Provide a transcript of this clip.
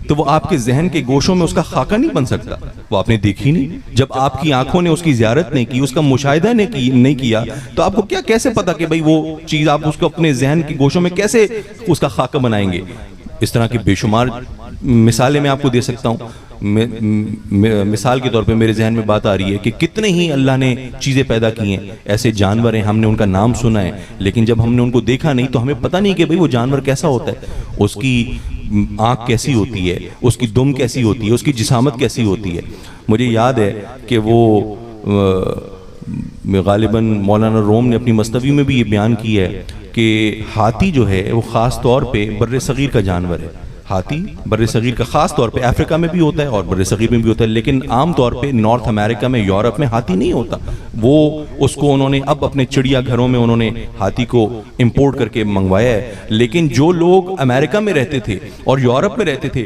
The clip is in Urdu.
تو وہ آپ کے ذہن کے گوشوں میں اس کا خاکہ نہیں بن سکتا. وہ آپ نے دیکھی نہیں. جب آپ کی آنکھوں نے اس کی زیارت نہیں کی, اس کا مشاہدہ نہیں کیا, تو آپ کو کیسے پتا کہ بھئی وہ چیز آپ اس کو اپنے ذہن کے گوشوں میں کیسے اس کا خاکہ بنائیں گے. اس طرح کی بے شمار مثالیں میں آپ کو دے سکتا ہوں. مثال کے طور پہ میرے ذہن میں بات آ رہی ہے کہ کتنے ہی اللہ نے چیزیں پیدا کی ہیں, ایسے جانور ہیں, ہم نے ان کا نام سنا ہے, لیکن جب ہم نے ان کو دیکھا نہیں تو ہمیں پتہ نہیں کہ بھئی وہ جانور کیسا ہوتا ہے, اس کی آنکھ کیسی ہوتی ہے, اس کی دم کیسی ہوتی ہے, اس کی جسامت کیسی ہوتی ہے. مجھے یاد ہے کہ وہ غالباً مولانا روم نے اپنی مثنوی میں بھی یہ بیان کیا ہے کہ ہاتھی جو ہے وہ خاص طور پہ بر صغیر کا جانور ہے. ہاتھی بر صغیر کا خاص طور پہ افریقہ میں بھی ہوتا ہے اور بر صغیر میں بھی ہوتا ہے, لیکن عام طور پہ نارتھ امریکہ میں, یورپ میں ہاتھی نہیں ہوتا. وہ اس کو انہوں نے اب اپنے چڑیا گھروں میں انہوں نے ہاتھی کو امپورٹ کر کے منگوایا ہے. لیکن جو لوگ امریکہ میں رہتے تھے اور یورپ میں رہتے تھے